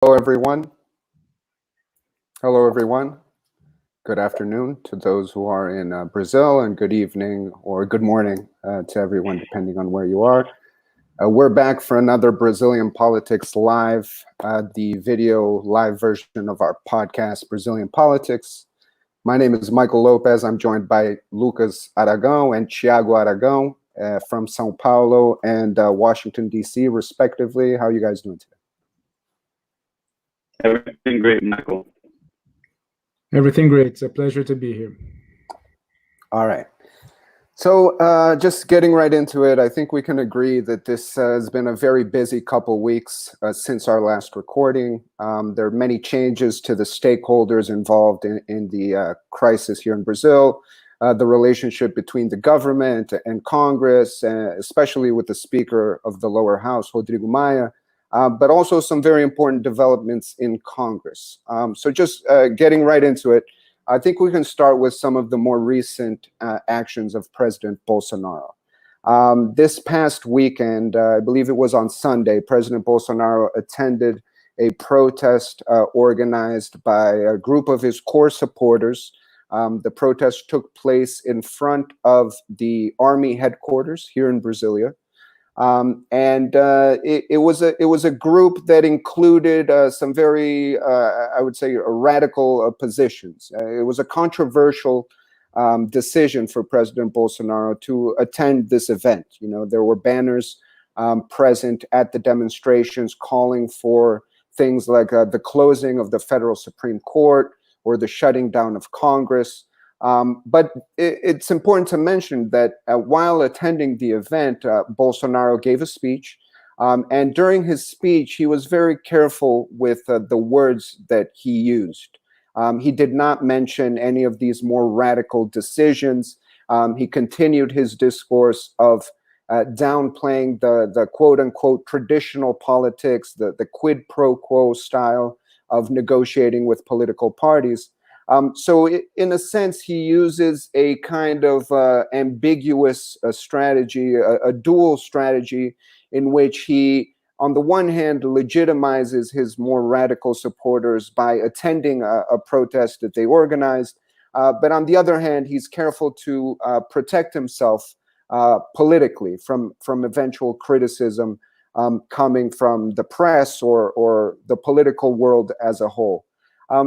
Hello, everyone. Hello, everyone. Good afternoon to those who are in Brazil, and good evening or good morning to everyone, depending on where you are. We're back for another Brazilian Politics Live, the video live version of our podcast, Brazilian Politics. My name is Michael Lopez. I'm joined by Lucas Aragão and Thiago Aragão from Sao Paulo and Washington, D.C., respectively. How are you guys doing today? Everything great, Michael. Everything great. It's a pleasure to be here. All right. So just getting right into it, I think we can agree that this has been a very busy couple weeks since our last recording. There are many changes to the stakeholders involved in the crisis here in Brazil, the relationship between the government and Congress, especially with the Speaker of the lower house, Rodrigo Maia, but also some very important developments in Congress. So just getting right into it, I think we can start with some of the more recent actions of President Bolsonaro. This past weekend, I believe it was on Sunday, President Bolsonaro attended a protest organized by a group of his core supporters. The protest took place in front of the army headquarters here in Brasilia. It was a group that included some very, I would say, radical positions. It was a controversial decision for President Bolsonaro to attend this event. You know, there were banners present at the demonstrations calling for things like the closing of the federal Supreme Court or the shutting down of Congress. But it's important to mention that while attending the event, Bolsonaro gave a speech. And during his speech, he was very careful with the words that he used. He did not mention any of these more radical decisions. He continued his discourse of downplaying the quote unquote traditional politics, the quid pro quo style of negotiating with political parties. So in a sense, he uses a kind of ambiguous strategy, a dual strategy in which he, on the one hand, legitimizes his more radical supporters by attending a protest that they organized. But on the other hand, he's careful to protect himself politically from eventual criticism coming from the press or the political world as a whole.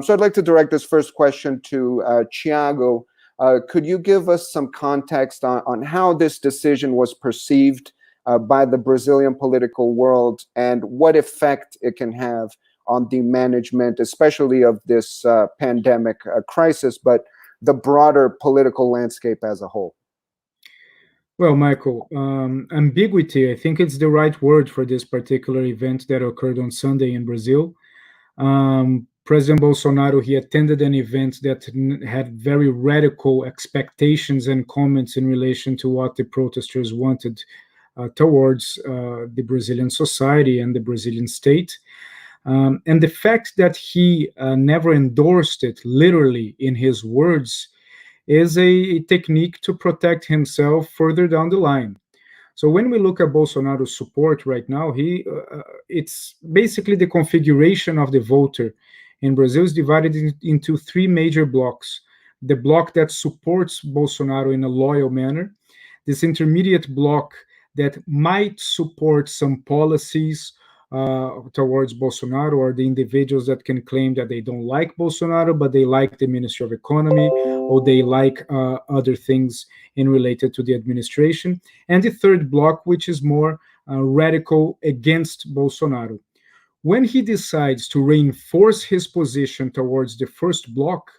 So I'd like to direct this first question to Thiago. Could you give us some context on how this decision was perceived by the Brazilian political world and what effect it can have on the management, especially of this pandemic crisis, but the broader political landscape as a whole? Well, Michael, ambiguity, I think it's the right word for this particular event that occurred on Sunday in Brazil. President Bolsonaro, he attended an event that had very radical expectations and comments in relation to what the protesters wanted towards the Brazilian society and the Brazilian state. And the fact that he never endorsed it literally in his words is a technique to protect himself further down the line. So when we look at Bolsonaro's support right now, it's basically the configuration of the voter in Brazil is divided into three major blocks. The bloc that supports Bolsonaro in a loyal manner, this intermediate bloc that might support some policies towards Bolsonaro, or the individuals that can claim that they don't like Bolsonaro, but they like the Ministry of Economy, or they like other things in related to the administration. And the third bloc, which is more radical against Bolsonaro. When he decides to reinforce his position towards the first bloc,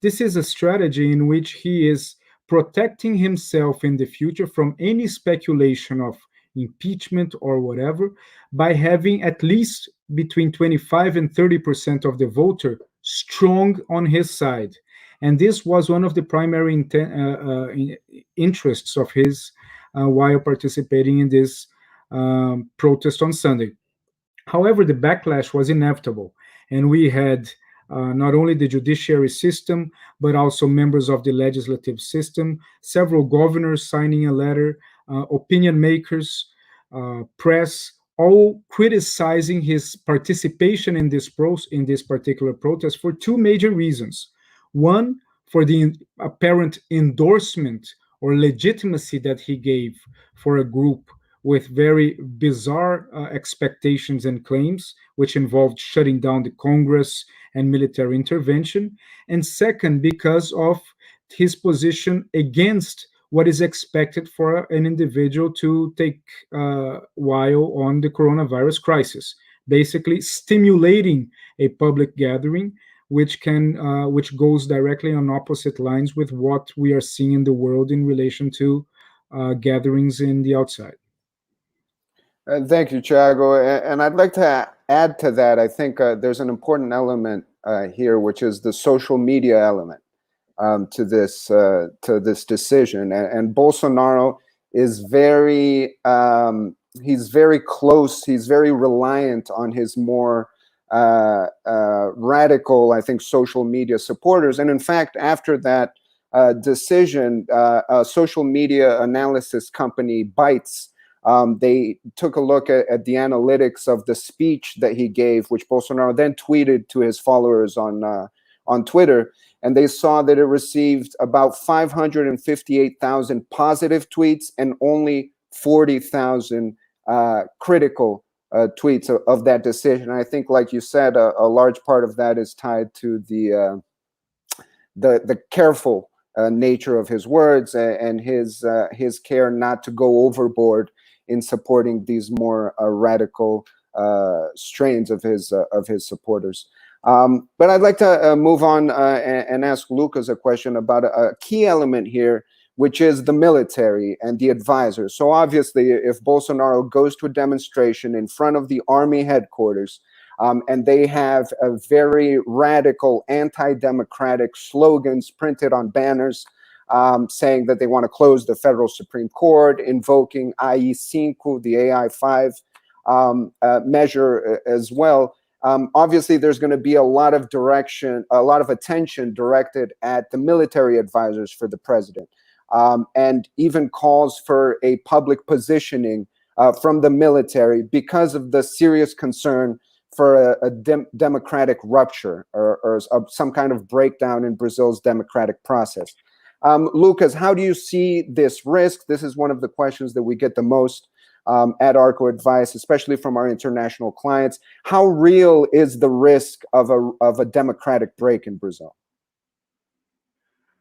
this is a strategy in which he is protecting himself in the future from any speculation of impeachment or whatever, by having at least between 25 and 30% of the voter strong on his side. And this was one of the primary interests of his while participating in this protest on Sunday. However, the backlash was inevitable, and we had not only the judiciary system, but also members of the legislative system, several governors signing a letter, opinion makers, press, all criticizing his participation in this particular protest for two major reasons. One, for the apparent endorsement or legitimacy that he gave for a group with very bizarre expectations and claims, which involved shutting down the Congress and military intervention. And second, because of his position against what is expected for an individual to take while on the coronavirus crisis, basically stimulating a public gathering, which goes directly on opposite lines with what we are seeing in the world in relation to gatherings in the outside. Thank you, Thiago. And I'd like to add to that. I think there's an important element here, which is the social media element to this decision. And Bolsonaro is he's very close. He's very reliant on his more radical, I think, social media supporters. And in fact, after that decision, a social media analysis company, Bytes, they took a look at the analytics of the speech that he gave, which Bolsonaro then tweeted to his followers on Twitter, and they saw that it received about 558,000 positive tweets and only 40,000 critical tweets of that decision. And I think, like you said, a large part of that is tied to the careful nature of his words and his care not to go overboard in supporting these more radical strains of his supporters. But I'd like to move on and ask Lucas a question about a key element here, which is the military and the advisors. So obviously, if Bolsonaro goes to a demonstration in front of the army headquarters, and they have a very radical anti-democratic slogans printed on banners, saying that they want to close the federal Supreme Court, invoking AI-5, the AI-5 measure as well. Obviously, there's going to be a lot of attention directed at the military advisors for the president, and even calls for a public positioning from the military because of the serious concern for a democratic rupture or some kind of breakdown in Brazil's democratic process. Lucas, how do you see this risk? This is one of the questions that we get the most at Arko Advice, especially from our international clients. How real is the risk of a democratic break in Brazil?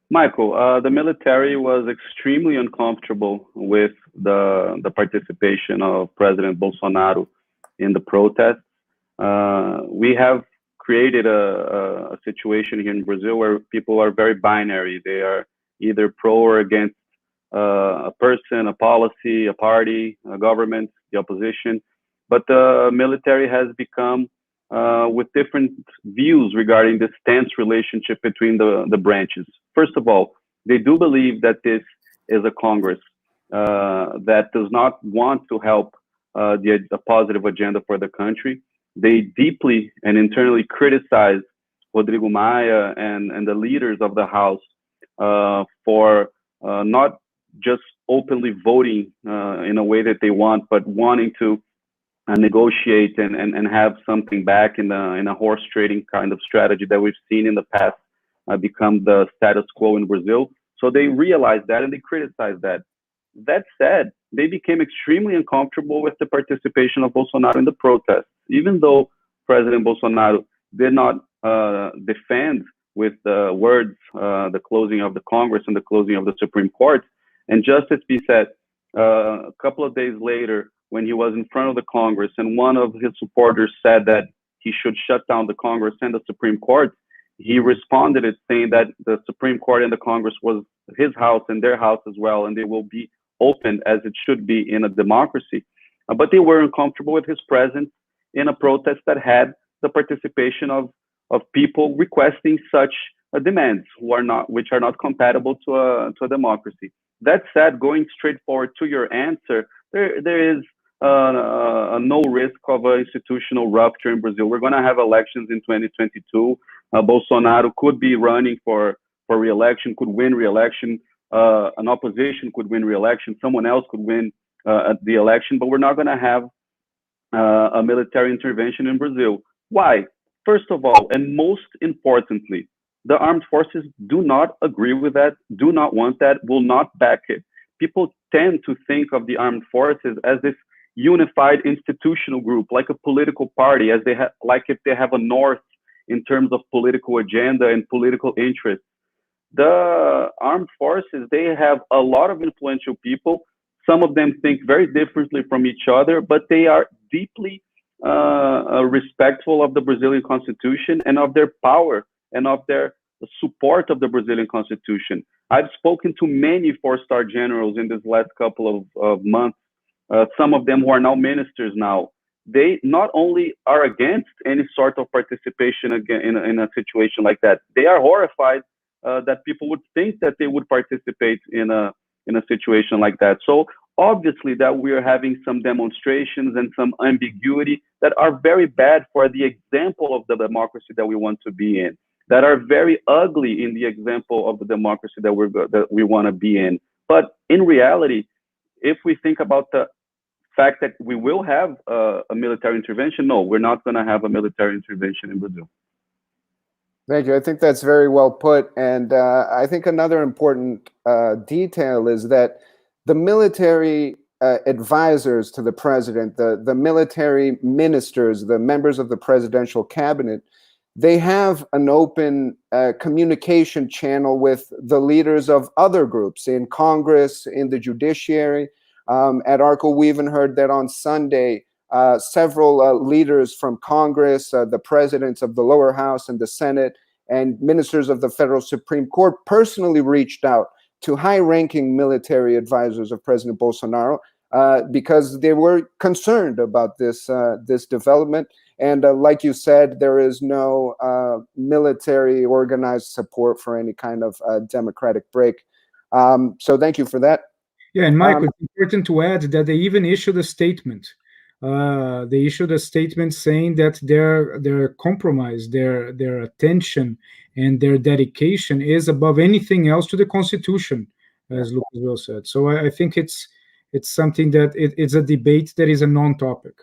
Michael, the military was extremely uncomfortable with the participation of President Bolsonaro in the protests. We have created a situation here in Brazil where people are very binary. They are either pro or against a person, a policy, a party, a government, the opposition. But the military has become with different views regarding this tense relationship between the branches. First of all, they do believe that this is a Congress that does not want to help the positive agenda for the country. They deeply and internally criticize Rodrigo Maia and the leaders of the House for not just openly voting in a way that they want, but wanting to negotiate and have something back in a horse trading kind of strategy that we've seen in the past become the status quo in Brazil. So they realized that and they criticized that. That said, they became extremely uncomfortable with the participation of Bolsonaro in the protests, even though President Bolsonaro did not defend with the words the closing of the Congress and the closing of the Supreme Court. And just as he said, a couple of days later, when he was in front of the Congress and one of his supporters said that he should shut down the Congress and the Supreme Court, he responded it saying that the Supreme Court and the Congress was his house and their house as well, and they will be opened as it should be in a democracy. But they were uncomfortable with his presence in a protest that had the participation of people requesting such demands which are not compatible to a democracy. That said, going straight forward to your answer, there is no risk of an institutional rupture in Brazil. We're going to have elections in 2022. Bolsonaro could be running for re-election, could win re-election. An opposition could win re-election. Someone else could win the election, but we're not going to have a military intervention in Brazil. Why? First of all, and most importantly, the armed forces do not agree with that, do not want that, will not back it. People tend to think of the armed forces as this unified institutional group, like a political party, as they like if they have a north in terms of political agenda and political interests. The armed forces, they have a lot of influential people. Some of them think very differently from each other, but they are deeply respectful of the Brazilian constitution and of their power and of their support of the Brazilian constitution. I've spoken to many four-star generals in this last couple of months, some of them who are now ministers now. They not only are against any sort of participation again in a situation like that, they are horrified that people would think that they would participate in a situation like that. So obviously that we are having some demonstrations and some ambiguity that are very bad for the example of the democracy that we want to be in, that are very ugly in the example of the democracy that we want to be in. But in reality, if we think about the fact that we will have a military intervention, no, we're not going to have a military intervention in Brazil. Thank you. I think that's very well put. And I think another important detail is that the military advisors to the president, the military ministers, the members of the presidential cabinet, they have an open communication channel with the leaders of other groups in Congress, in the judiciary. At Arko, we even heard that on Sunday, several leaders from Congress, the presidents of the lower house and the Senate, and ministers of the federal Supreme Court personally reached out to high-ranking military advisors of President Bolsonaro because they were concerned about this development. And like you said, there is no military organized support for any kind of democratic break. So thank you for that. Yeah, and Michael, it's important to add that they even issued a statement. They issued a statement saying that their compromise, their attention, and their dedication is above anything else to the Constitution, as Lucas well said. So I think it's something that it's a debate that is a non-topic.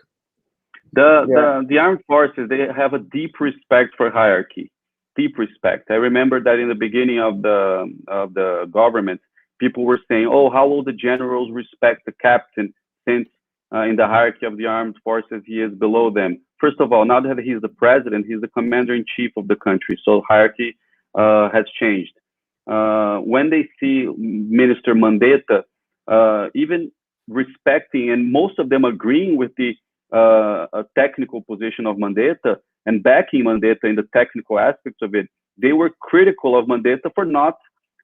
The armed forces, they have a deep respect for hierarchy, deep respect. I remember that in the beginning of the government, people were saying, "Oh, how will the generals respect the captain since in the hierarchy of the armed forces he is below them?" First of all, now that he's the president, he's the commander-in-chief of the country, so hierarchy has changed. When they see Minister Mandetta even respecting, and most of them agreeing with the technical position of Mandetta and backing Mandetta in the technical aspects of it, they were critical of Mandetta for not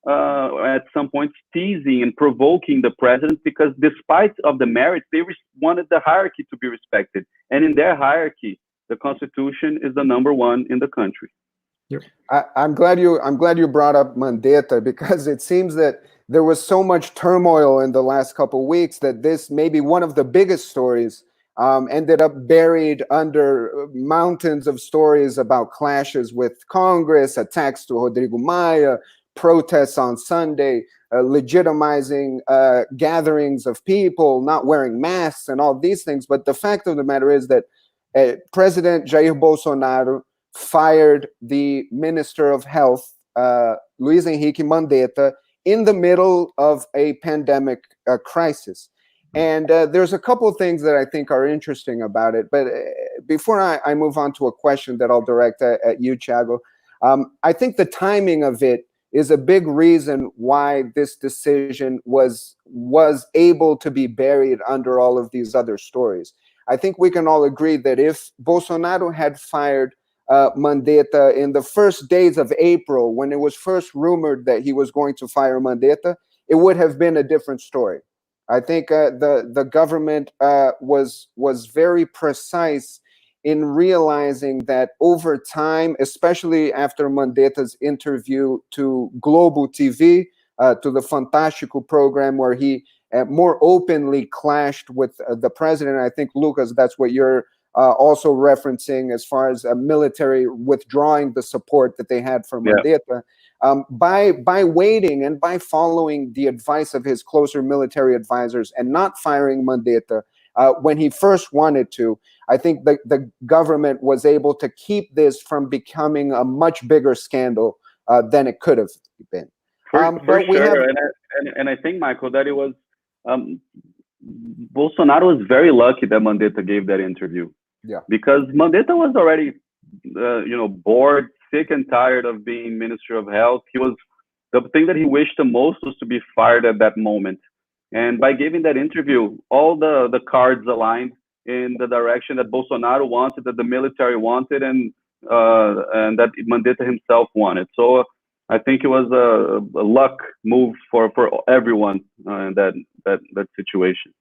at some point teasing and provoking the president, because despite of the merits, they wanted the hierarchy to be respected, and in their hierarchy, the Constitution is the number one in the country. Yep. I'm glad you brought up Mandetta, because it seems that there was so much turmoil in the last couple of weeks that this may be one of the biggest stories ended up buried under mountains of stories about clashes with Congress, attacks to Rodrigo Maia, protests on Sunday, legitimizing gatherings of people, not wearing masks and all these things. But the fact of the matter is that President Jair Bolsonaro fired the Minister of Health, Luiz Henrique Mandetta, in the middle of a pandemic crisis. And there's a couple of things that I think are interesting about it. But before I move on to a question that I'll direct at you, Thiago, I think the timing of it is a big reason why this decision was able to be buried under all of these other stories. I think we can all agree that if Bolsonaro had fired Mandetta in the first days of April, when it was first rumored that he was going to fire Mandetta, it would have been a different story. I think the government was very precise in realizing that over time, especially after Mandetta's interview to Globo TV, to the Fantástico program, where he more openly clashed with the president. I think, Lucas, that's what you're also referencing as far as military withdrawing the support that they had for Mandetta. By waiting and by following the advice of his closer military advisors and not firing Mandetta, when he first wanted to. I think the government was able to keep this from becoming a much bigger scandal than it could have been. For sure, and I think, Michael, that it was Bolsonaro was very lucky that Mandetta gave that interview. Yeah, because Mandetta was already, bored, sick and tired of being Minister of Health. The thing that he wished the most was to be fired at that moment. And by giving that interview, all the cards aligned in the direction that Bolsonaro wanted, that the military wanted, and that Mandetta himself wanted. So I think it was a luck move for everyone in that situation.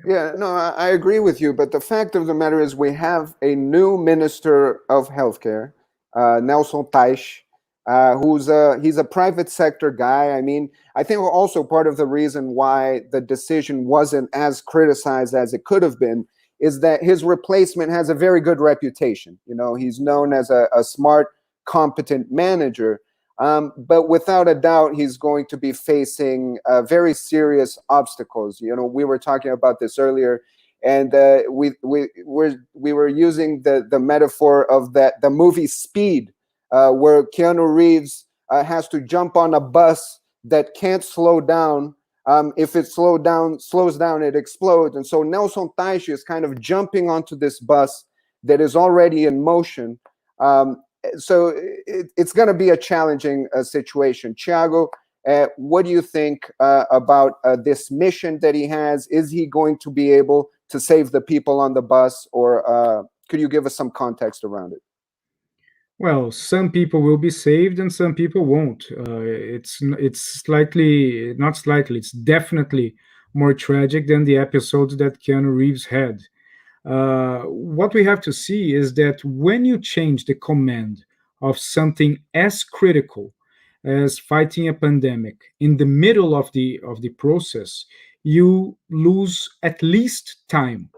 Yeah, no, I agree with you. But the fact of the matter is we have a new Minister of Healthcare, Nelson Teich, he's a private sector guy. I mean, I think also part of the reason why the decision wasn't as criticized as it could have been is that his replacement has a very good reputation. He's known as a smart, competent manager. But without a doubt, he's going to be facing very serious obstacles. We were talking about this earlier, and we were using the metaphor of the movie Speed, where Keanu Reeves has to jump on a bus that can't slow down. If it slows down, it explodes. And so Nelson Teich is kind of jumping onto this bus that is already in motion. So it's going to be a challenging situation. Thiago, what do you think about this mission that he has? Is he going to be able to save the people on the bus, or could you give us some context around it? Well, some people will be saved and some people won't. It's slightly, not slightly, it's definitely more tragic than the episodes that Keanu Reeves had. What we have to see is that when you change the command of something as critical as fighting a pandemic in the middle of the process, you lose at least time.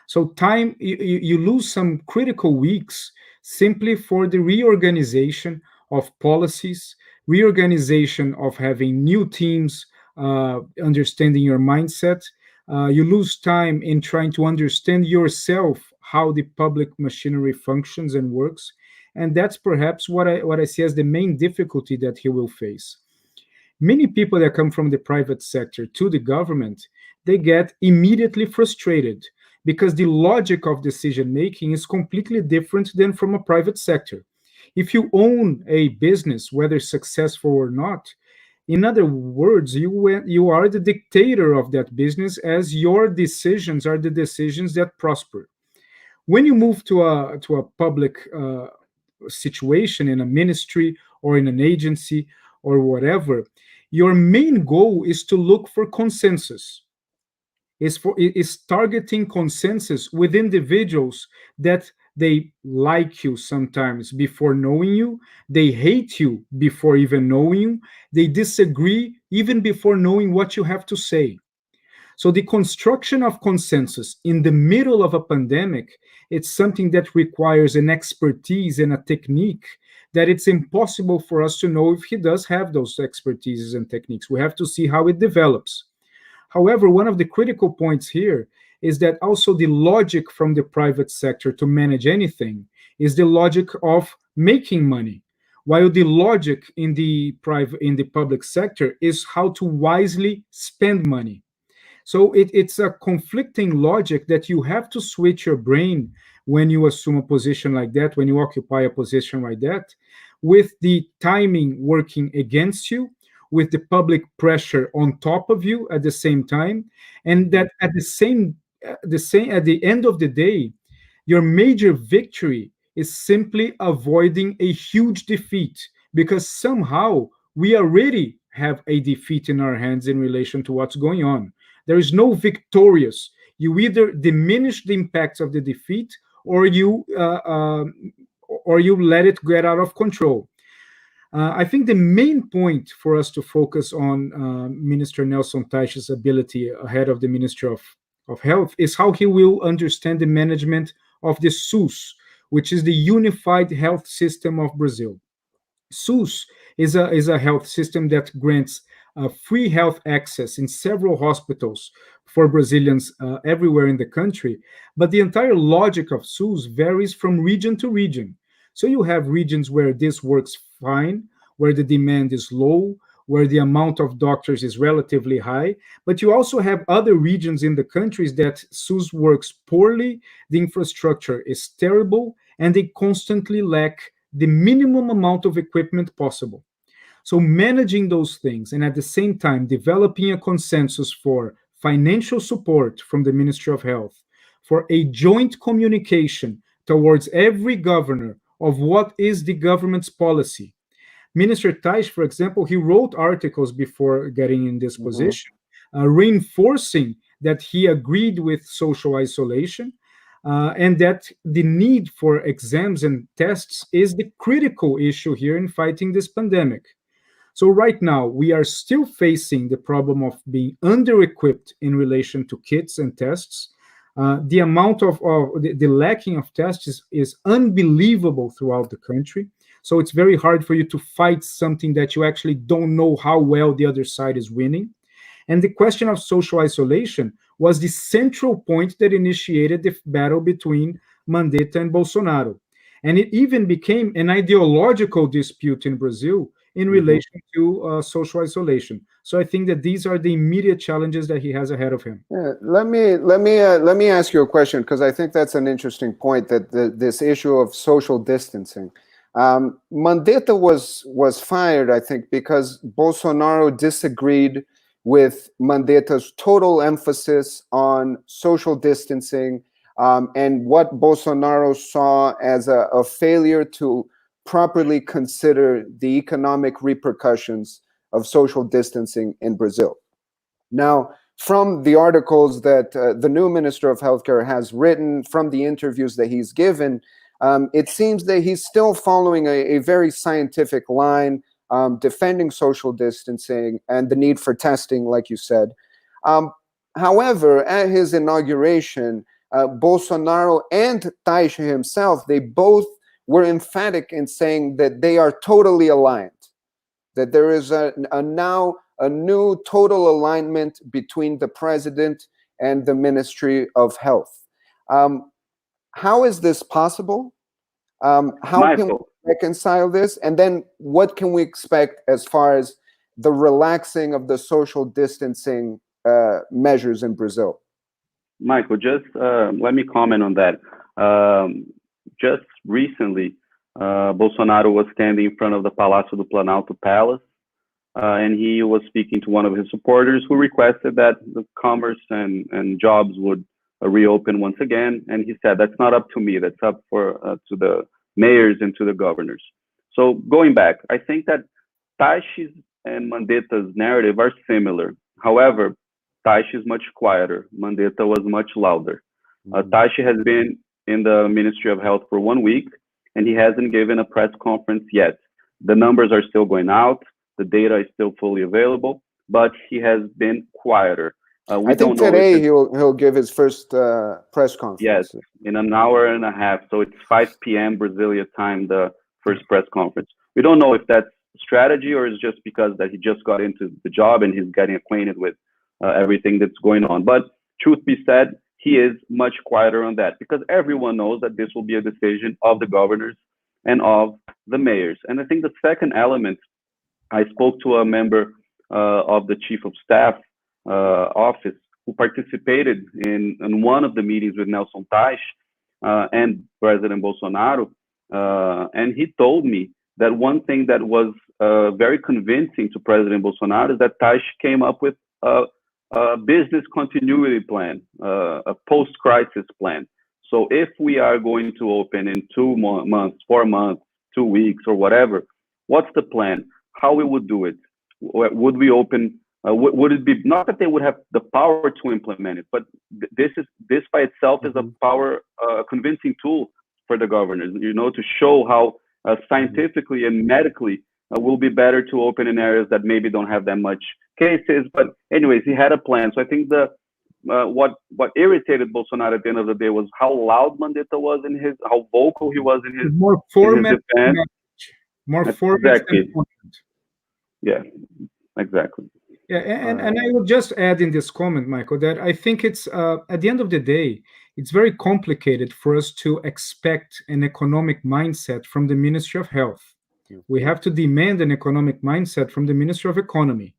So time, you lose some critical weeks simply for the reorganization of policies, reorganization of having new teams, understanding your mindset. You lose time in trying to understand yourself, how the public machinery functions and works. And that's perhaps what I see as the main difficulty that he will face. Many people that come from the private sector to the government, they get immediately frustrated because the logic of decision making is completely different than from a private sector. If you own a business, whether successful or not, in other words, you are the dictator of that business, as your decisions are the decisions that prosper. When you move to a public situation in a ministry or in an agency or whatever, your main goal is to look for consensus. Is targeting consensus with individuals that they like you sometimes before knowing you, they hate you before even knowing you, they disagree even before knowing what you have to say. So the construction of consensus in the middle of a pandemic, it's something that requires an expertise and a technique that it's impossible for us to know if he does have those expertises and techniques. We have to see how it develops. However, one of the critical points here is that also the logic from the private sector to manage anything is the logic of making money, while the logic in the public sector is how to wisely spend money. So it's a conflicting logic that you have to switch your brain when you assume a position like that, when you occupy a position like that, with the timing working against you, with the public pressure on top of you at the same time, and that at the end of the day, your major victory is simply avoiding a huge defeat, because somehow we already have a defeat in our hands in relation to what's going on. There is no victorious. You either diminish the impacts of the defeat, or you let it get out of control. I think the main point for us to focus on Minister Nelson Teich's ability ahead of the Ministry of Health is how he will understand the management of the SUS, which is the Unified Health System of Brazil. SUS is a health system that grants free health access in several hospitals for Brazilians everywhere in the country. But the entire logic of SUS varies from region to region. So you have regions where this works fine, where the demand is low, where the amount of doctors is relatively high. But you also have other regions in the countries that SUS works poorly, the infrastructure is terrible, and they constantly lack the minimum amount of equipment possible. So managing those things and at the same time developing a consensus for financial support from the Ministry of Health, for a joint communication towards every governor of what is the government's policy. Minister Taish, for example, he wrote articles before getting in this position, reinforcing that he agreed with social isolation, and that the need for exams and tests is the critical issue here in fighting this pandemic. So right now, we are still facing the problem of being under-equipped in relation to kits and tests. The amount of the lacking of tests is unbelievable throughout the country. So it's very hard for you to fight something that you actually don't know how well the other side is winning. And the question of social isolation was the central point that initiated the battle between Mandetta and Bolsonaro. And it even became an ideological dispute in Brazil in relation to social isolation. So I think that these are the immediate challenges that he has ahead of him. Yeah, let me ask you a question, because I think that's an interesting point, that this issue of social distancing. Mandetta was fired, I think, because Bolsonaro disagreed with Mandetta's total emphasis on social distancing, and what Bolsonaro saw as a failure to properly consider the economic repercussions of social distancing in Brazil. Now, from the articles that the new Minister of Healthcare has written, from the interviews that he's given, it seems that he's still following a very scientific line, defending social distancing and the need for testing, like you said. However, at his inauguration, Bolsonaro and Taish himself, they both were emphatic in saying that they are totally aligned, that there is now a new total alignment between the president and the Ministry of Health. How is this possible? How can we reconcile this? And then what can we expect as far as the relaxing of the social distancing measures in Brazil? Michael, just let me comment on that. Just recently, Bolsonaro was standing in front of the Palácio do Planalto Palace, and he was speaking to one of his supporters who requested that the commerce and jobs would reopen once again. And he said, that's not up to me, that's up to the mayors and to the governors. So going back, I think that Taish's and Mandetta's narrative are similar. However, Taish is much quieter. Mandetta was much louder. Taish has been in the Ministry of Health for 1 week, and he hasn't given a press conference yet. The numbers are still going out. The data is still fully available, but he has been quieter. I think today he'll give his first press conference. Yes, in an hour and a half. So it's 5 p.m. Brasilia time, the first press conference. We don't know if that's strategy or it's just because that he just got into the job and he's getting acquainted with everything that's going on. But truth be said, he is much quieter on that because everyone knows that this will be a decision of the governors and of the mayors. And I think the second element, I spoke to a member of the chief of staff office who participated in one of the meetings with Nelson Taish and President Bolsonaro. And he told me that one thing that was very convincing to President Bolsonaro is that Taish came up with a business continuity plan, a post-crisis plan. So if we are going to open in 2 months, 4 months, 2 weeks, or whatever, what's the plan? How we would do it? Would we open? Would it be not that they would have the power to implement it, but this by itself is a power convincing tool for the governors, to show how scientifically and medically will be better to open in areas that maybe don't have that much cases. But anyways, he had a plan. So I think what irritated Bolsonaro at the end of the day was how loud Mandetta was how vocal he was in his defense. More formal. Exactly. Yeah, exactly. Yeah, and I will just add in this comment, Michael, that I think it's at the end of the day, it's very complicated for us to expect an economic mindset from the Ministry of Health. We have to demand an economic mindset from the Ministry of Economy.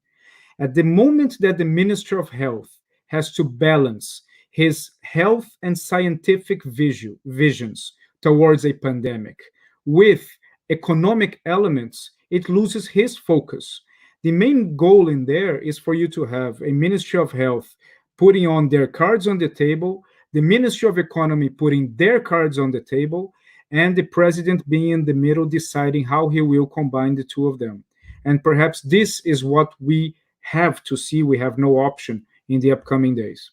At the moment that the Ministry of Health has to balance his health and scientific visions towards a pandemic with economic elements, it loses his focus. The main goal in there is for you to have a Ministry of Health putting on their cards on the table, the Ministry of Economy putting their cards on the table, and the president being in the middle deciding how he will combine the two of them. And perhaps this is what we have to see. We have no option in the upcoming days.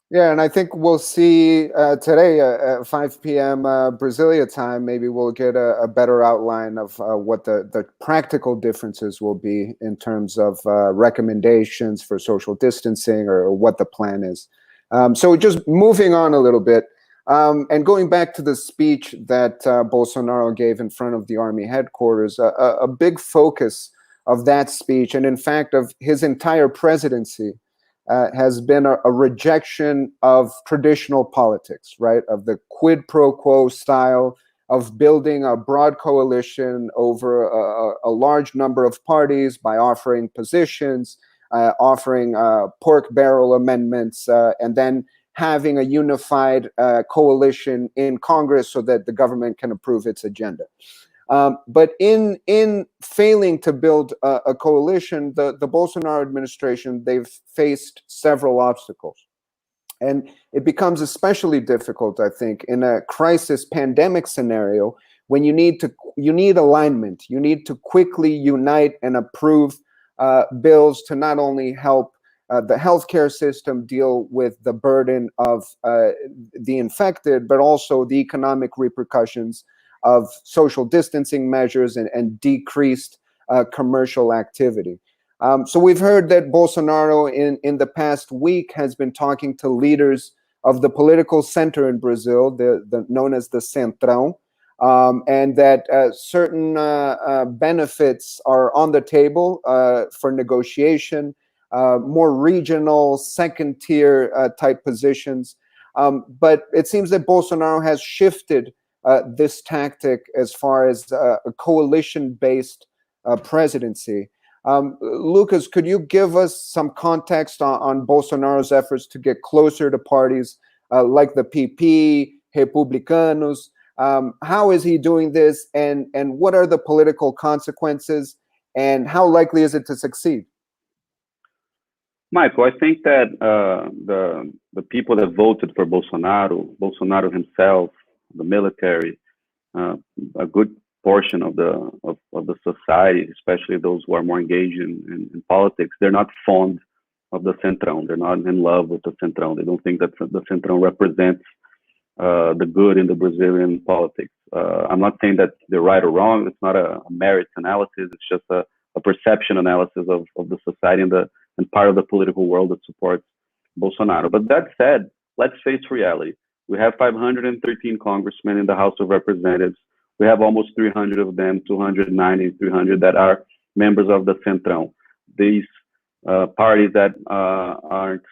Yeah, and I think we'll see today at 5 p.m. Brasilia time. Maybe we'll get a better outline of what the practical differences will be in terms of recommendations for social distancing or what the plan is. So just moving on a little bit and going back to the speech that Bolsonaro gave in front of the army headquarters, a big focus of that speech, and in fact of his entire presidency, has been a rejection of traditional politics, right? Of the quid pro quo style of building a broad coalition over a large number of parties by offering positions, offering pork barrel amendments, and then having a unified coalition in Congress so that the government can approve its agenda. But in failing to build a coalition, the Bolsonaro administration, they've faced several obstacles. And it becomes especially difficult, I think, in a crisis pandemic scenario when you need alignment. You need to quickly unite and approve bills to not only help the healthcare system deal with the burden of the infected, but also the economic repercussions of social distancing measures and decreased commercial activity. So we've heard that Bolsonaro in the past week has been talking to leaders of the political center in Brazil, known as the Centrão, and that certain benefits are on the table for negotiation, more regional, second-tier type positions. But it seems that Bolsonaro has shifted this tactic as far as a coalition-based presidency. Lucas, could you give us some context on Bolsonaro's efforts to get closer to parties like the PP, Republicanos? How is he doing this, and what are the political consequences, and how likely is it to succeed? Michael, I think that the people that voted for Bolsonaro himself, the military, a good portion of the society, especially those who are more engaged in politics, they're not fond of the Centrão. They're not in love with the Centrão. They don't think that the Centrão represents the good in the Brazilian politics. I'm not saying that they're right or wrong. It's not a merit analysis. It's just a perception analysis of the society and part of the political world that supports Bolsonaro. But that said, let's face reality. We have 513 congressmen in the House of Representatives. We have almost 300 of them, 290, 300 that are members of the Centrão. These parties that aren't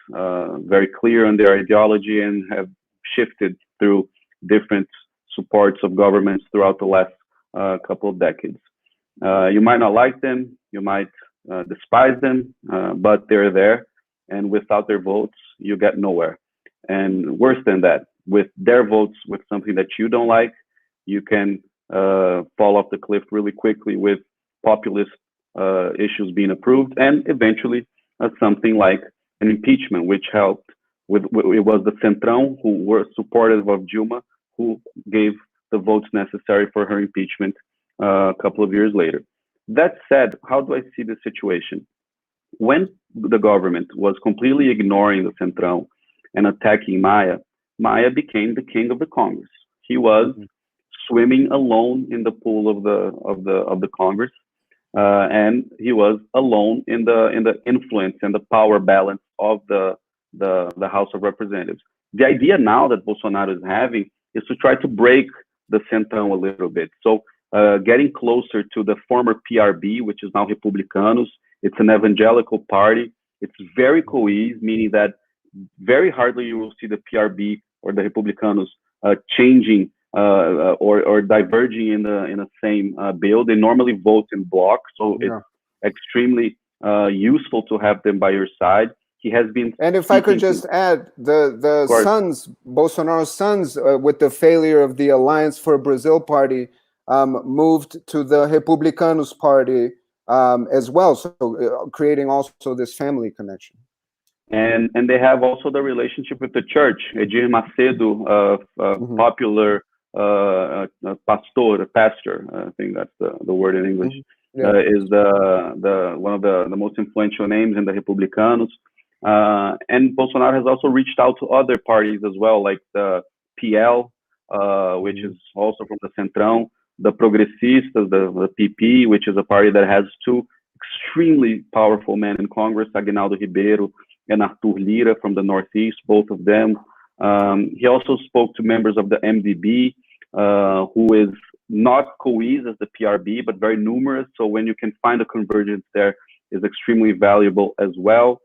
very clear on their ideology and have shifted through different supports of governments throughout the last couple of decades. You might not like them, you might despise them, but they're there, and without their votes, you get nowhere. And worse than that, with their votes, with something that you don't like, you can fall off the cliff really quickly with populist issues being approved, and eventually something like an impeachment, which helped. It was the Centrão who were supportive of Dilma who gave the votes necessary for her impeachment a couple of years later. That said, how do I see the situation? When the government was completely ignoring the Centrão and attacking Maia became the king of the Congress. He was swimming alone in the pool of the Congress, and he was alone in the influence and the power balance of the House of Representatives. The idea now that Bolsonaro is having is to try to break the Centrão a little bit. So getting closer to the former PRB, which is now Republicanos, It's an evangelical party. It's very cohesive, meaning that very hardly you will see the PRB or the Republicanos changing or diverging in the same bill. They normally vote in bloc, so it's extremely useful to have them by your side. He has been, and if I could just add, the sons, Bolsonaro's sons, with the failure of the Alliance for Brazil party, moved to the Republicanos party as well, so creating also this family connection. And they have also the relationship with the church. Edir Macedo, popular pastor, I think that's the word in English, is the one of the most influential names in the Republicanos. And Bolsonaro has also reached out to other parties as well, like the PL, which is also from the Centrão, the Progressistas, the PP, which is a party that has two extremely powerful men in Congress, Aguinaldo Ribeiro and Arthur Lira from the Northeast, both of them. He also spoke to members of the MDB, who is not cohesive as the PRB, but very numerous. So when you can find a convergence there is extremely valuable as well.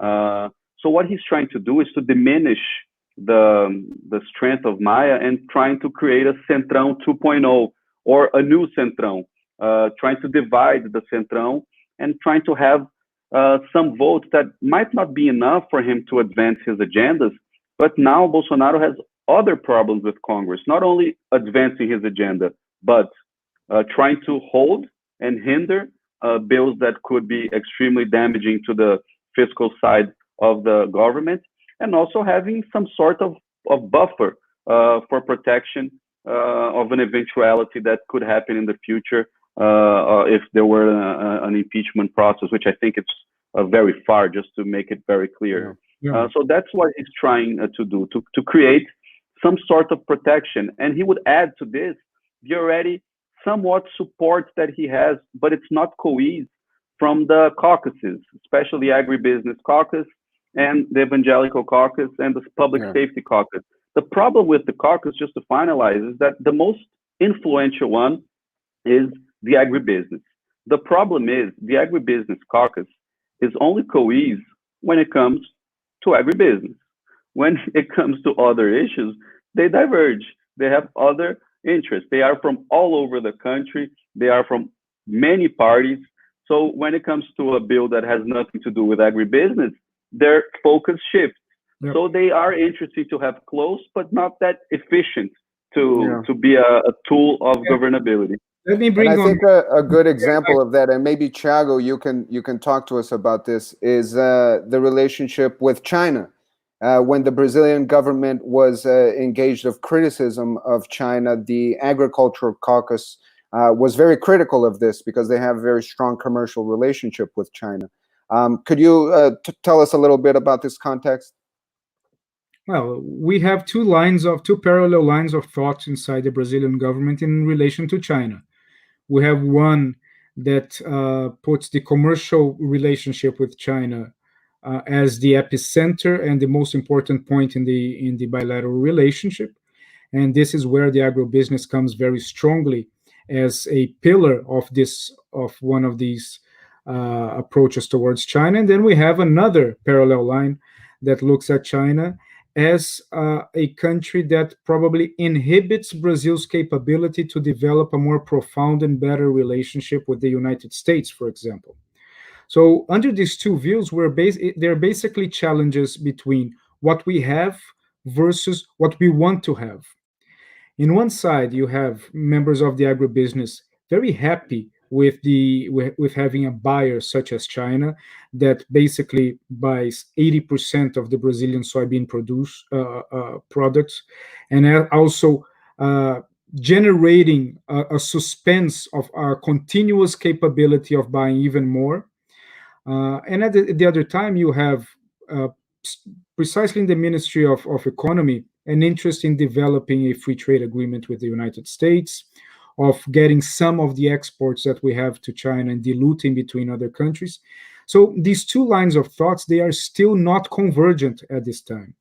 So what he's trying to do is to diminish the strength of Maia and trying to create a Centrão 2.0 or a new Centrão, trying to divide the Centrão and trying to have some votes that might not be enough for him to advance his agendas. But now Bolsonaro has other problems with Congress, not only advancing his agenda, but trying to hold and hinder bills that could be extremely damaging to the fiscal side of the government, and also having some sort of buffer for protection of an eventuality that could happen in the future if there were an impeachment process, which I think it's very far, just to make it very clear. So that's what he's trying to do, to create some sort of protection. And he would add to this the already somewhat support that he has, but it's not cohesive, from the caucuses, especially agribusiness caucus and the evangelical caucus and the public safety caucus. The problem with the caucus, just to finalize, is that the most influential one is the agribusiness. The problem is the agribusiness caucus is only cohesive when it comes to agribusiness. When it comes to other issues, they diverge. They have other interests. They are from all over the country. They are from many parties. So when it comes to a bill that has nothing to do with agribusiness, their focus shifts. So they are interested to have close, but not that efficient to be a tool of governability. Let me bring I think a good example of that, and maybe Thiago, you can talk to us about this, is the relationship with China. When the Brazilian government was engaged of criticism of China, the agricultural caucus was very critical of this because they have a very strong commercial relationship with China. Could you tell us a little bit about this context? Well, we have two parallel lines of thought inside the Brazilian government in relation to China. We have one that puts the commercial relationship with China as the epicenter and the most important point in the bilateral relationship. And this is where the agribusiness comes very strongly as a pillar of one of these approaches towards China. And then we have another parallel line that looks at China as a country that probably inhibits Brazil's capability to develop a more profound and better relationship with the United States, for example. So under these two views, there are basically challenges between what we have versus what we want to have. In one side, you have members of the agribusiness very happy with having a buyer such as China that basically buys 80% of the Brazilian soybean products, and also generating a suspense of our continuous capability of buying even more. And at the other time, you have precisely in the Ministry of Economy an interest in developing a free trade agreement with the United States, of getting some of the exports that we have to China and diluting between other countries. So these two lines of thoughts, they are still not convergent at this time.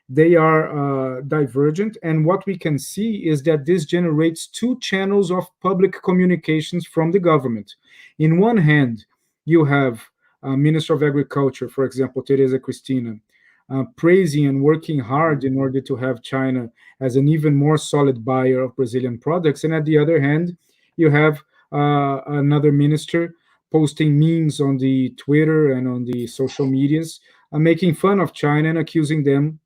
They are divergent, and what we can see is that this generates two channels of public communications from the government. In one hand, you have Minister of Agriculture, for example, Teresa Cristina, praising and working hard in order to have China as an even more solid buyer of Brazilian products. And at the other hand, you have another minister posting memes on the Twitter and on the social medias, making fun of China and accusing them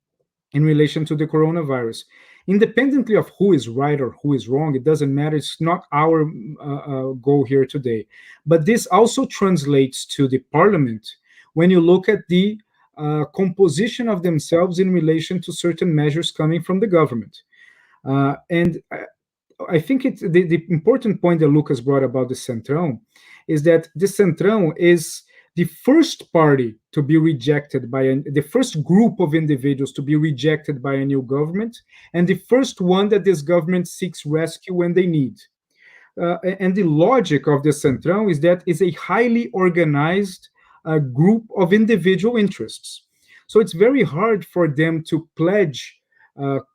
in relation to the coronavirus. Independently of who is right or who is wrong, it doesn't matter. It's not our goal here today. But this also translates to the parliament when you look at the composition of themselves in relation to certain measures coming from the government. And I think the important point that Lucas brought about the Centrão is that the Centrão is the first party to be rejected by the first group of individuals to be rejected by a new government, and the first one that this government seeks rescue when they need. And the logic of the Centrão is that it's a highly organized group of individual interests. So it's very hard for them to pledge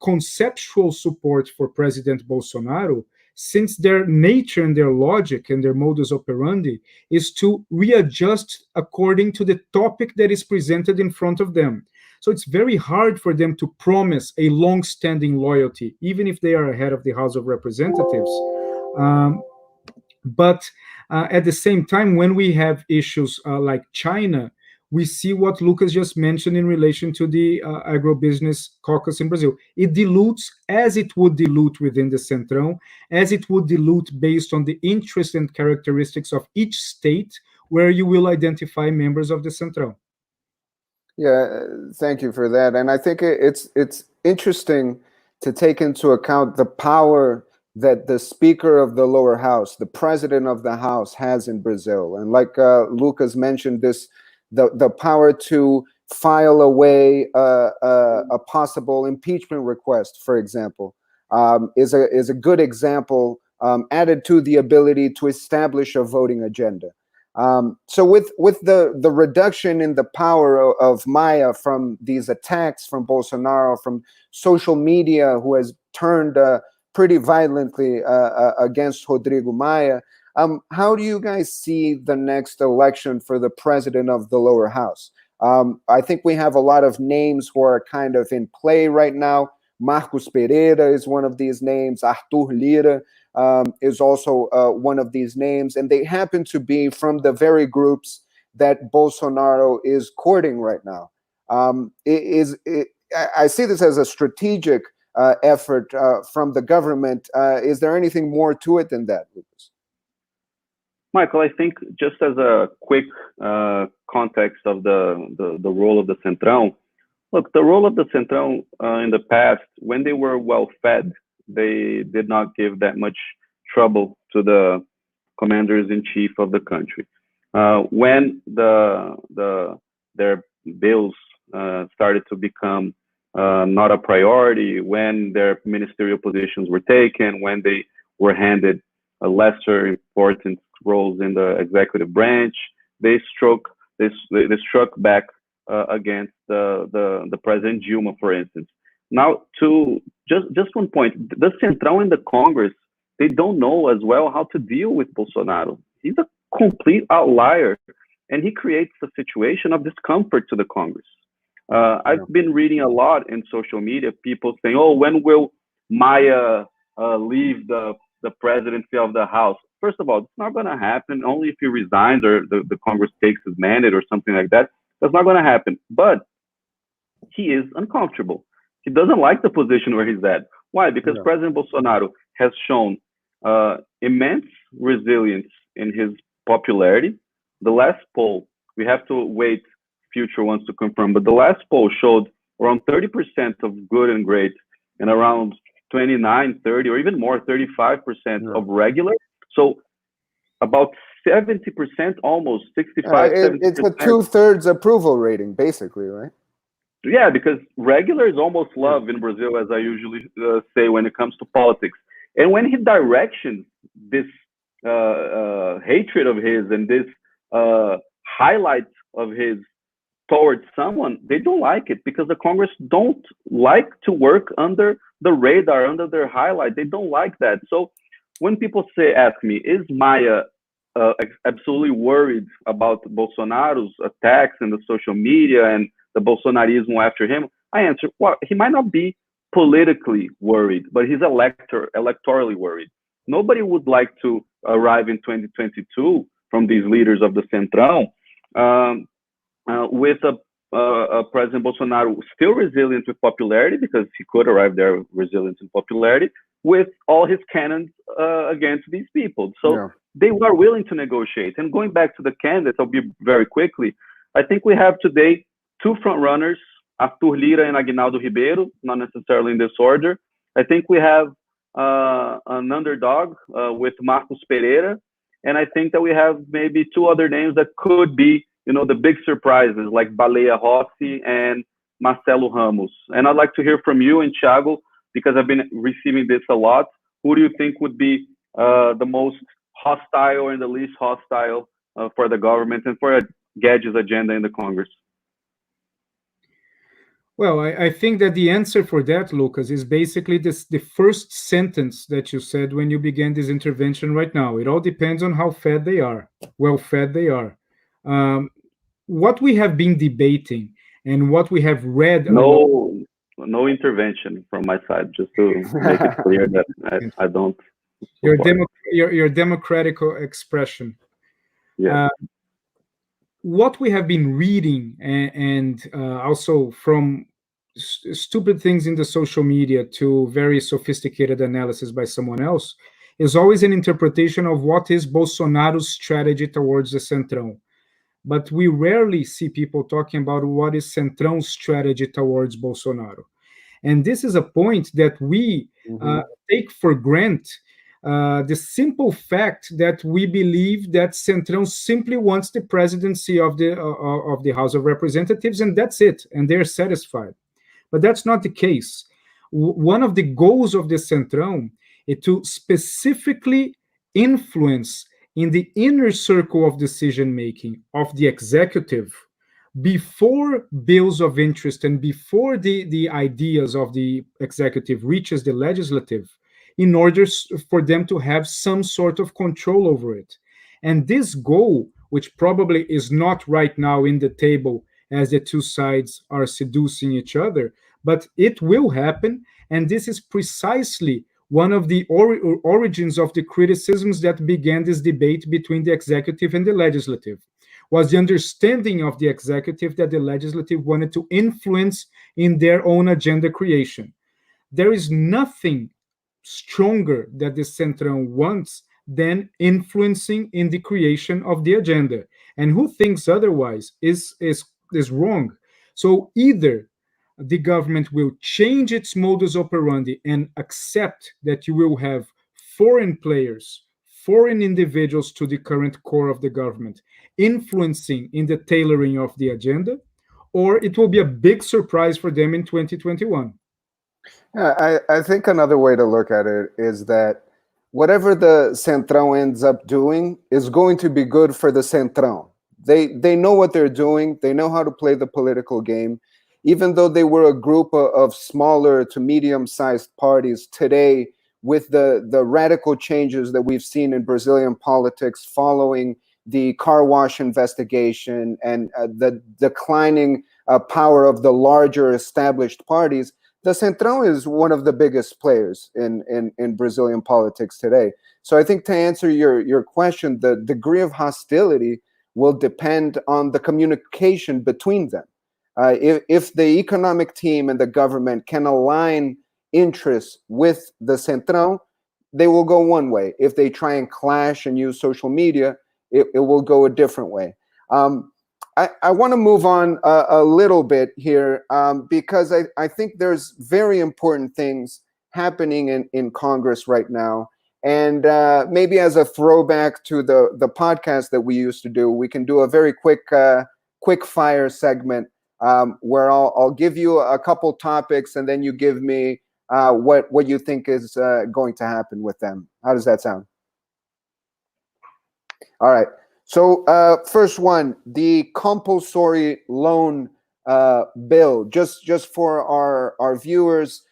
conceptual support for President Bolsonaro, since their nature and their logic and their modus operandi is to readjust according to the topic that is presented in front of them. So it's very hard for them to promise a long-standing loyalty, even if they are ahead of the House of Representatives. But at the same time, when we have issues like China, we see what Lucas just mentioned in relation to the agribusiness caucus in Brazil. It dilutes as it would dilute within the Centrão, as it would dilute based on the interests and characteristics of each state where you will identify members of the Centrão. Yeah, thank you for that. And I think it's interesting to take into account the power that the Speaker of the lower house, the President of the House, has in Brazil. And like Lucas mentioned, the power to file away a possible impeachment request, for example, is a good example, added to the ability to establish a voting agenda. So with the reduction in the power of Maia from these attacks from Bolsonaro, from social media, who has turned pretty violently against Rodrigo Maia, how do you guys see the next election for the president of the lower house? I think we have a lot of names who are kind of in play right now. Marcos Pereira is one of these names. Arthur Lira is also one of these names. And they happen to be from the very groups that Bolsonaro is courting right now. I see this as a strategic effort from the government. Is there anything more to it than that, Lucas? Michael, I think just as a quick context of the role of the Centrão, look, the role of the Centrão in the past, when they were well-fed, they did not give that much trouble to the commanders-in-chief of the country. When their bills started to become not a priority, when their ministerial positions were taken, when they were handed a lesser important roles in the executive branch, they struck back against the President Dilma, for instance. Now, to just one point, the Centrão and the Congress, they don't know as well how to deal with Bolsonaro. He's a complete outlier, and he creates a situation of discomfort to the Congress. I've been reading a lot in social media, people saying, "Oh, when will Maia leave the presidency of the House?" First of all, it's not going to happen. Only if he resigns or the Congress takes his mandate or something like that. That's not going to happen. But he is uncomfortable. He doesn't like the position where he's at. Why? Because President Bolsonaro has shown immense resilience in his popularity. The last poll, we have to wait future ones to confirm, but the last poll showed around 30% of good and great and around 29, 30, or even more, 35% of regular. So about 70%, almost 65, 70%. It's a 2/3 approval rating, basically, right? Yeah, because regular is almost love in Brazil, as I usually say when it comes to politics. And when he directions this hatred of his and this highlight of his towards someone, they don't like it, because the Congress don't like to work under the radar, under their highlight. They don't like that. So when people ask me, is Maia absolutely worried about Bolsonaro's attacks in the social media and the Bolsonarismo after him, I answer, well, he might not be politically worried, but he's electorally worried. Nobody would like to arrive in 2022 from these leaders of the Centrão with a President Bolsonaro still resilient with popularity, because he could arrive there resilient in popularity, with all his cannons against these people. So they were willing to negotiate. And going back to the candidates, I'll be very quickly. I think we have today two front runners, Arthur Lira and Aguinaldo Ribeiro, not necessarily in this order. I think we have an underdog with Marcos Pereira. And I think that we have maybe two other names that could be, the big surprises, like Baleia Rossi and Marcelo Ramos. And I'd like to hear from you and Thiago, because I've been receiving this a lot. Who do you think would be the most hostile and the least hostile for the government and for Guedes' agenda in the Congress? Well, I think that the answer for that, Lucas, is basically the first sentence that you said when you began this intervention right now. It all depends on how fed they are, well-fed they are. What we have been debating and what we have read... No intervention from my side, just to make it clear that I don't... Your democratic expression. Yeah. What we have been reading and also from stupid things in the social media to very sophisticated analysis by someone else is always an interpretation of what is Bolsonaro's strategy towards the Centrão. But we rarely see people talking about what is Centrão's strategy towards Bolsonaro. And this is a point that we take for granted. The simple fact that we believe that Centrão simply wants the presidency of the House of Representatives, and that's it, and they're satisfied. But that's not the case. One of the goals of the Centrão is to specifically influence in the inner circle of decision-making of the executive before bills of interest and before the ideas of the executive reaches the legislative, in order for them to have some sort of control over it. And this goal, which probably is not right now in the table as the two sides are seducing each other, but it will happen, and this is precisely one of the origins of the criticisms that began this debate between the executive and the legislative, was the understanding of the executive that the legislative wanted to influence in their own agenda creation. There is nothing stronger that the Centrão wants than influencing in the creation of the agenda. And who thinks otherwise is wrong. So either the government will change its modus operandi and accept that you will have foreign players, foreign individuals to the current core of the government, influencing in the tailoring of the agenda, or it will be a big surprise for them in 2021. I think another way to look at it is that whatever the Centrão ends up doing is going to be good for the Centrão. They know what they're doing. They know how to play the political game. Even though they were a group of smaller to medium-sized parties, today, with the radical changes that we've seen in Brazilian politics following the car wash investigation and the declining power of the larger established parties, the Centrão is one of the biggest players in Brazilian politics today. So I think to answer your question, the degree of hostility will depend on the communication between them. If the economic team and the government can align interests with the Centrão, they will go one way. If they try and clash and use social media, it will go a different way. I want to move on a little bit here because I think there's very important things happening in Congress right now. And maybe as a throwback to the podcast that we used to do, we can do a very quick fire segment where I'll give you a couple topics and then you give me what you think is going to happen with them. How does that sound? All right. So first one, the compulsory loan bill. Just for our viewers,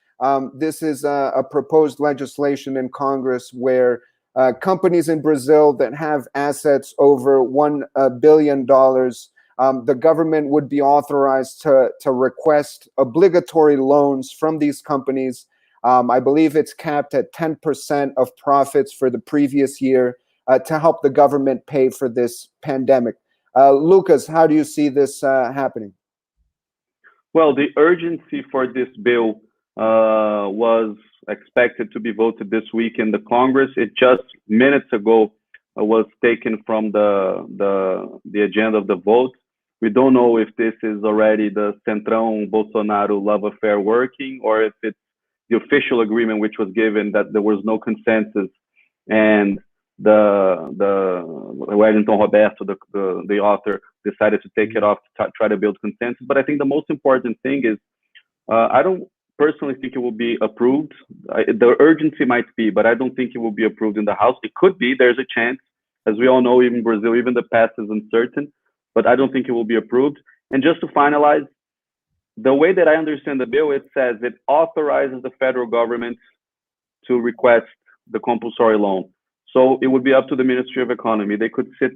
this is a proposed legislation in Congress where companies in Brazil that have assets over $1 billion, the government would be authorized to request obligatory loans from these companies. I believe it's capped at 10% of profits for the previous year to help the government pay for this pandemic. Lucas, how do you see this happening? Well, the urgency for this bill was expected to be voted this week in the Congress. It just minutes ago was taken from the agenda of the vote. We don't know if this is already the Centrão Bolsonaro love affair working, or if it's the official agreement which was given that there was no consensus, and the Wellington Roberto, the author, decided to take it off to try to build consensus. But I think the most important thing is I don't personally think it will be approved. The urgency might be, but I don't think it will be approved in the House. It could be. There's a chance. As we all know, even Brazil, even the past is uncertain, but I don't think it will be approved. And just to finalize, the way that I understand the bill, it says it authorizes the federal government to request the compulsory loan. So it would be up to the Ministry of Economy. They could sit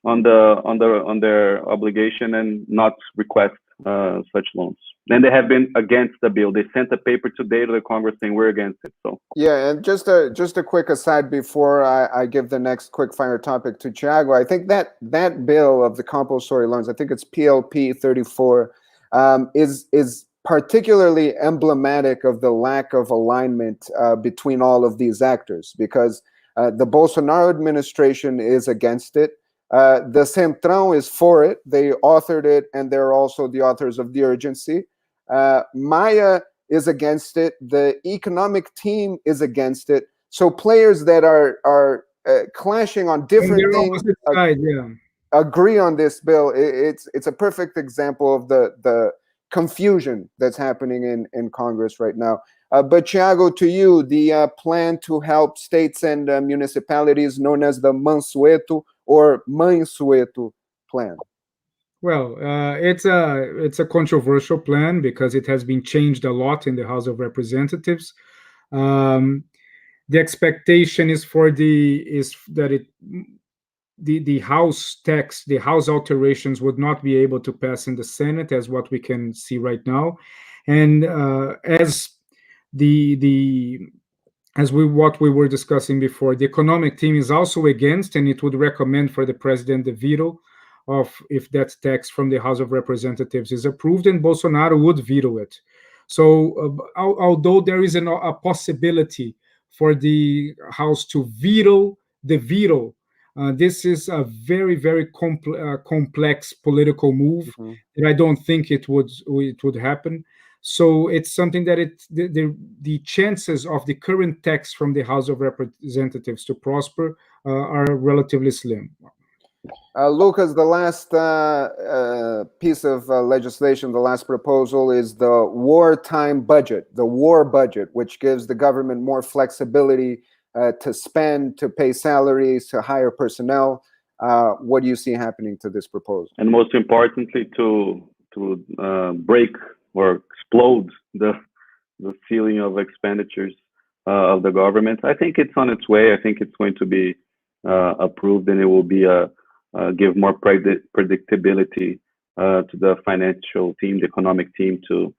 on their obligation and not request such loans. And they have been against the bill. They sent a paper today to the Congress saying we're against it. So yeah, and just a quick aside before I give the next quick fire topic to Thiago. I think that bill of the compulsory loans, I think it's PLP 34, is particularly emblematic of the lack of alignment between all of these actors, because the Bolsonaro administration is against it. The Centrão is for it. They authored it, and they're also the authors of the urgency. Maya is against it. The economic team is against it. So players that are clashing on different things agree on this bill. It's a perfect example of the confusion that's happening in Congress right now. But Thiago, to you, the plan to help states and municipalities, known as the Mansueto or Mansueto plan. Well, it's a controversial plan because it has been changed a lot in the House of Representatives. The expectation is that the House text, the House alterations would not be able to pass in the Senate, as what we can see right now, and what we were discussing before, the economic team is also against, and it would recommend for the president the veto of if that text from the House of Representatives is approved, and Bolsonaro would veto it. So although there is a possibility for the House to veto the veto, this is a very, very complex political move, and I don't think it would happen. So it's something that the chances of the current text from the House of Representatives to prosper are relatively slim. Lucas, the last piece of legislation, the last proposal, is the wartime budget, the war budget, which gives the government more flexibility to spend, to pay salaries, to hire personnel. What do you see happening to this proposal? And most importantly, to break or explode the ceiling of expenditures of the government. I think it's on its way. I think it's going to be approved, and it will be give more predictability to the financial team, the economic team, to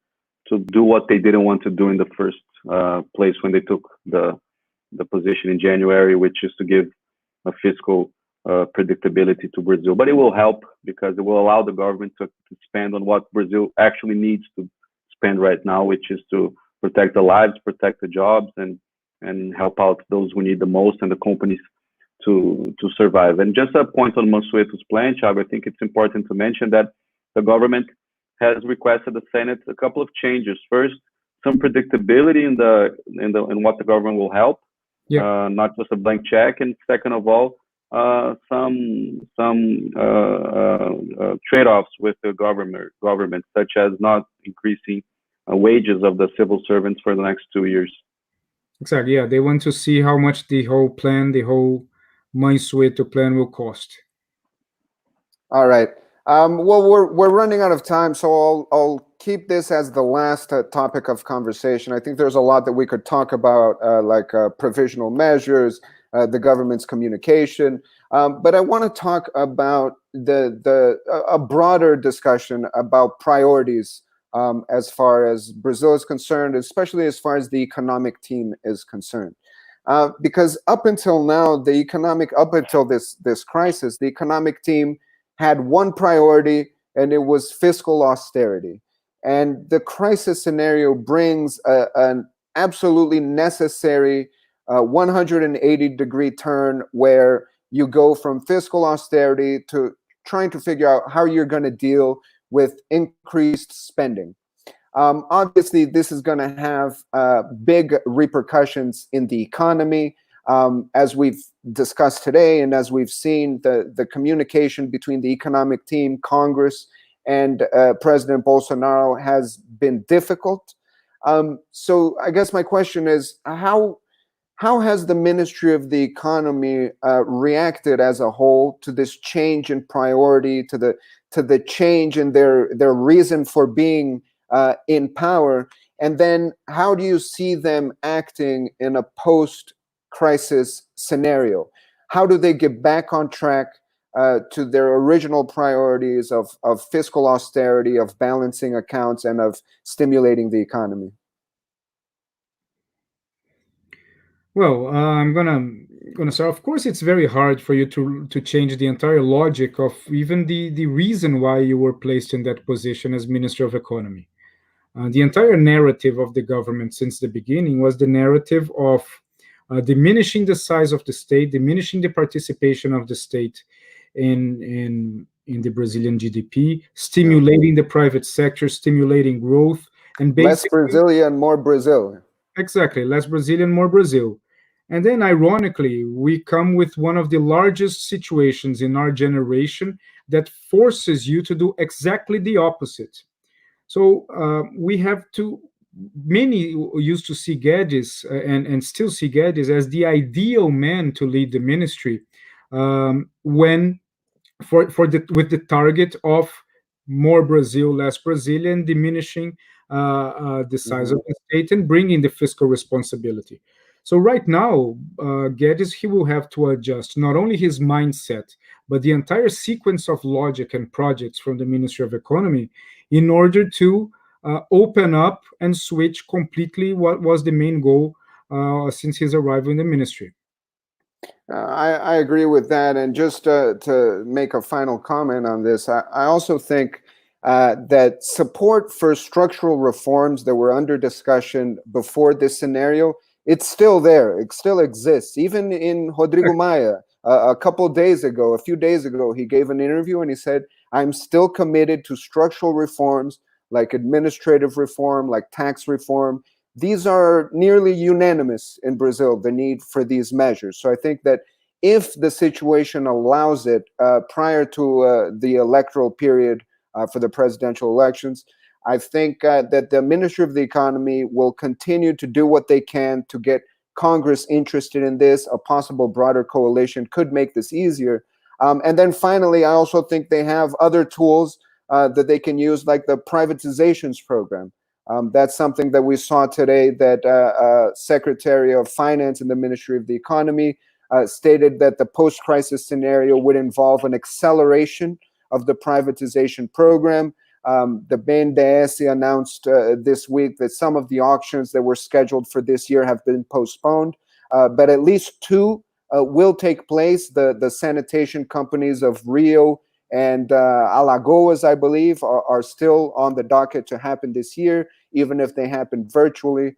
do what they didn't want to do in the first place when they took the position in January, which is to give a fiscal predictability to Brazil. But it will help because it will allow the government to spend on what Brazil actually needs to spend right now, which is to protect the lives, protect the jobs, and help out those who need the most, and the companies to survive. And just a point on Mansueto's plan, Thiago, I think it's important to mention that the government has requested the Senate a couple of changes. First, some predictability in what the government will help, not just a blank check. And second of all, some trade-offs with the government, such as not increasing wages of the civil servants for the next 2 years. Exactly. Yeah, they want to see how much the whole Mansueto plan will cost. All right. Well, we're running out of time, so I'll keep this as the last topic of conversation. I think there's a lot that we could talk about, like provisional measures, the government's communication. But I want to talk about a broader discussion about priorities as far as Brazil is concerned, especially as far as the economic team is concerned. Because up until now, up until this crisis, the economic team had one priority, and it was fiscal austerity. And the crisis scenario brings an absolutely necessary 180-degree turn where you go from fiscal austerity to trying to figure out how you're going to deal with increased spending. Obviously, this is going to have big repercussions in the economy. As we've discussed today, and as we've seen, the communication between the economic team, Congress, and President Bolsonaro has been difficult. So I guess my question is, how has the Ministry of the Economy reacted as a whole to this change in priority, to the change in their reason for being in power? And then how do you see them acting in a post-crisis scenario? How do they get back on track to their original priorities of fiscal austerity, of balancing accounts, and of stimulating the economy? Well, I'm gonna start. Of course, it's very hard for you to change the entire logic of even the reason why you were placed in that position as Minister of Economy. The entire narrative of the government since the beginning was the narrative of diminishing the size of the state, diminishing the participation of the state in the Brazilian GDP, stimulating the private sector, stimulating growth, and basically less Brazilian, more Brazil. Exactly, less Brazilian, more Brazil. And then, ironically, we come with one of the largest situations in our generation that forces you to do exactly the opposite. So we have to, many used to see Guedes and still see Guedes as the ideal man to lead the ministry with the target of more Brazil, less Brazilian, diminishing the size of the state and bringing the fiscal responsibility. So right now, Guedes, he will have to adjust not only his mindset, but the entire sequence of logic and projects from the Ministry of Economy in order to open up and switch completely what was the main goal since his arrival in the ministry. I agree with that. And just to make a final comment on this, I also think that support for structural reforms that were under discussion before this scenario, it's still there. It still exists. Even in Rodrigo Maia, a few days ago, he gave an interview and he said, I'm still committed to structural reforms like administrative reform, like tax reform. These are nearly unanimous in Brazil, the need for these measures. So I think that if the situation allows it prior to the electoral period for the presidential elections, I think that the Ministry of the Economy will continue to do what they can to get Congress interested in this. A possible broader coalition could make this easier. And then finally, I also think they have other tools that they can use, like the privatizations program. That's something that we saw today, that Secretary of Finance in the Ministry of the Economy stated that the post-crisis scenario would involve an acceleration of the privatization program. The BNDES announced this week that some of the auctions that were scheduled for this year have been postponed, but at least two will take place. The sanitation companies of Rio and Alagoas, I believe, are still on the docket to happen this year, even if they happen virtually.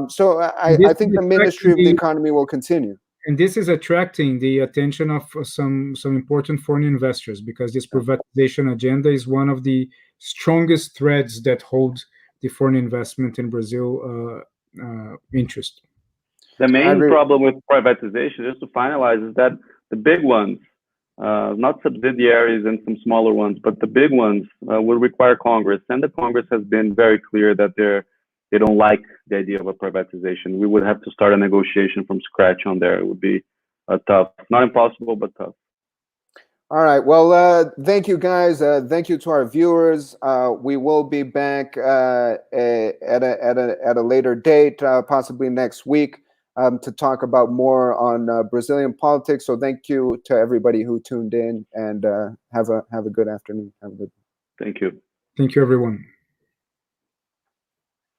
So I think the Ministry of the Economy will continue. And this is attracting the attention of some important foreign investors, because this privatization agenda is one of the strongest threads that hold the foreign investment in Brazil interest. The main problem with privatization, just to finalize, is that the big ones, not subsidiaries and some smaller ones, but the big ones will require Congress. And the Congress has been very clear that they don't like the idea of a privatization. We would have to start a negotiation from scratch on there. It would be tough, not impossible, but tough. All right. Well, thank you, guys. Thank you to our viewers. We will be back at a later date, possibly next week, to talk about more on Brazilian politics. So thank you to everybody who tuned in, and have a good afternoon. Have a good. Thank you. Thank you, everyone.